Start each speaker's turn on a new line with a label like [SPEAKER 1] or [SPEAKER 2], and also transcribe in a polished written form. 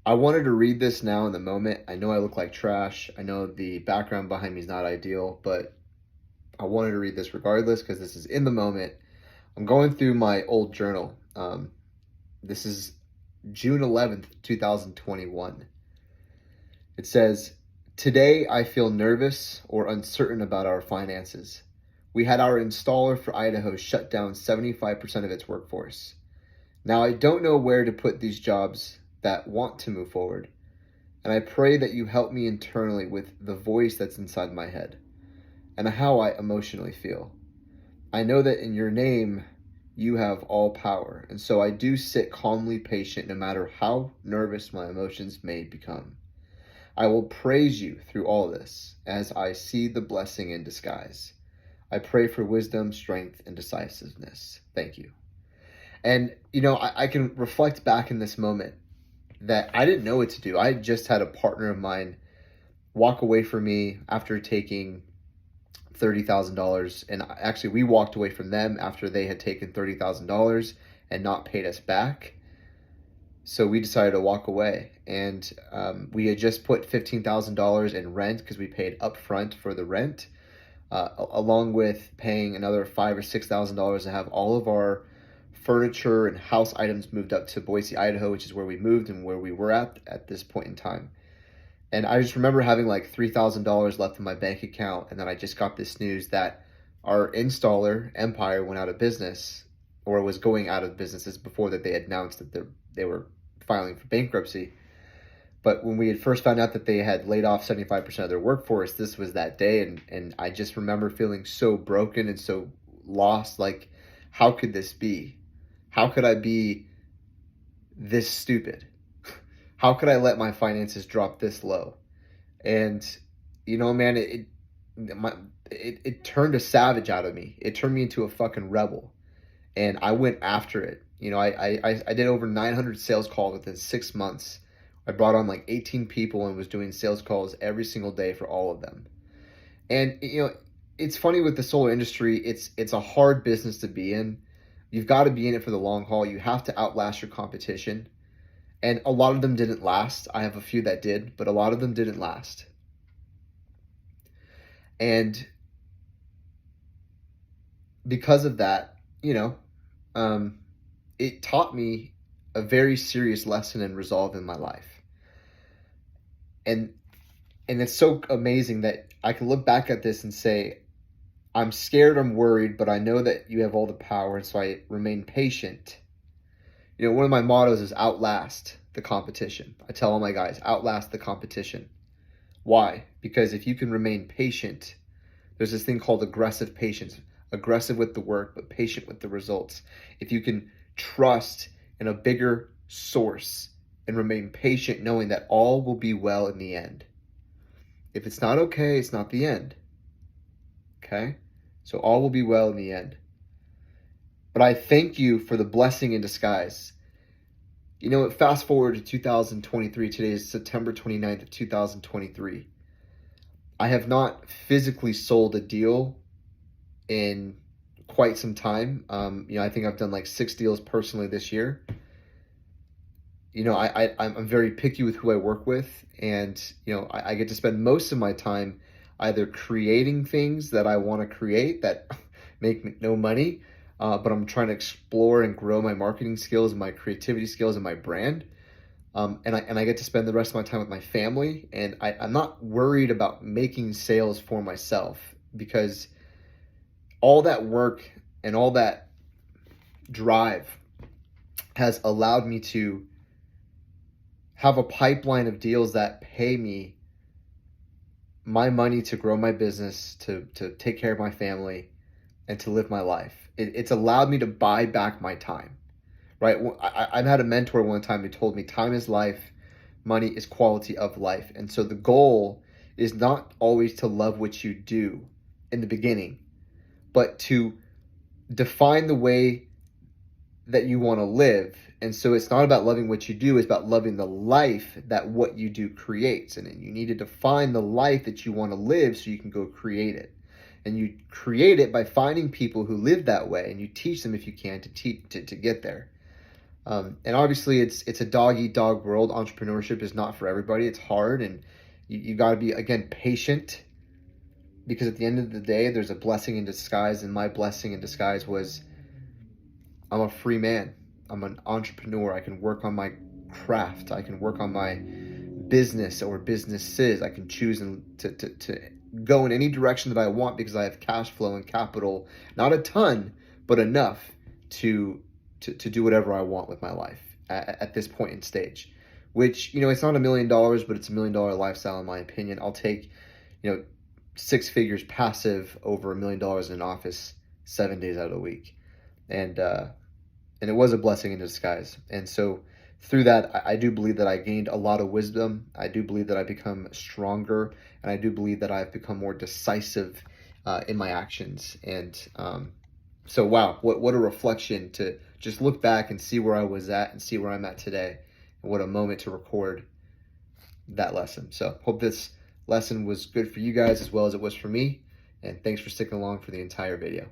[SPEAKER 1] I wanted to read this now in the moment. I know I look like trash. I know the background behind me is not ideal, but I wanted to read this regardless because this is in the moment. I'm going through my old journal. This is June 11th, 2021. It says, "Today I feel nervous or uncertain about our finances. We had our installer for Idaho shut down 75% of its workforce. Now I don't know where to put these jobs that want to move forward. And I pray that you help me internally with the voice that's inside my head and how I emotionally feel. I know that in your name, you have all power. And so I do sit calmly patient no matter how nervous my emotions may become. I will praise you through all this as I see the blessing in disguise. I pray for wisdom, strength, and decisiveness. Thank you." And, I can reflect back in this moment that I didn't know what to do. I just had a partner of mine walk away from me after taking $30,000. And actually, we walked away from them after they had taken $30,000 and not paid us back. So we decided to walk away. And we had just put $15,000 in rent because we paid upfront for the rent, along with paying another $5,000 or $6,000 to have all of our furniture and house items moved up to Boise, Idaho, which is where we moved and where we were at this point in time. And I just remember having like $3,000 left in my bank account. And then I just got this news that our installer, Empire, went out of business, or was going out of business. This is before that they had announced that they were filing for bankruptcy. But when we had first found out that they had laid off 75% of their workforce, this was that day. And I just remember feeling so broken and so lost. Like, how could this be? How could I be this stupid? How could I let my finances drop this low? And, man, it turned a savage out of me. It turned me into a fucking rebel. And I went after it. I did over 900 sales calls within 6 months. I brought on like 18 people and was doing sales calls every single day for all of them. And, it's funny with the solar industry. It's a hard business to be in. You've got to be in it for the long haul. You have to outlast your competition. And a lot of them didn't last. I have a few that did, but a lot of them didn't last. And because of that, it taught me a very serious lesson in resolve in my life. And it's so amazing that I can look back at this and say, I'm scared, I'm worried, but I know that you have all the power, and so I remain patient. One of my mottos is outlast the competition. I tell all my guys, outlast the competition. Why? Because if you can remain patient, there's this thing called aggressive patience. Aggressive with the work, but patient with the results. If you can trust in a bigger source and remain patient, knowing that all will be well in the end. If it's not okay, it's not the end. Okay? So all will be well in the end. But I thank you for the blessing in disguise. Fast forward to 2023. Today is September 29th of 2023. I have not physically sold a deal in quite some time. I think I've done like 6 deals personally this year. I'm very picky with who I work with. And, I get to spend most of my time either creating things that I want to create that make no money, but I'm trying to explore and grow my marketing skills and my creativity skills and my brand. And I get to spend the rest of my time with my family. And I'm not worried about making sales for myself, because all that work and all that drive has allowed me to have a pipeline of deals that pay me my money to grow my business, to take care of my family, and to live my life. It's allowed me to buy back my time, right? I've had a mentor one time who told me time is life, money is quality of life. And so the goal is not always to love what you do in the beginning, but to define the way that you want to live. And so it's not about loving what you do, it's about loving the life that what you do creates. And you need to define the life that you want to live so you can go create it. And you create it by finding people who live that way, and you teach them, if you can, to get there. And obviously, it's a dog eat dog world. Entrepreneurship is not for everybody. It's hard, and you got to be, again, patient, because at the end of the day, there's a blessing in disguise. And my blessing in disguise was I'm a free man. I'm an entrepreneur. I can work on my craft. I can work on my business or businesses. I can choose to go in any direction that I want because I have cash flow and capital, not a ton, but enough to do whatever I want with my life at this point in stage. Which, it's not $1 million, but it's $1 million lifestyle in my opinion. I'll take, 6 figures passive over $1 million in an office 7 days out of the week. And it was a blessing in disguise. And so through that, I do believe that I gained a lot of wisdom. I do believe that I've become stronger, and I do believe that I've become more decisive in my actions. And so, wow, what a reflection to just look back and see where I was at and see where I'm at today. And what a moment to record that lesson. So hope this lesson was good for you guys as well as it was for me. And thanks for sticking along for the entire video.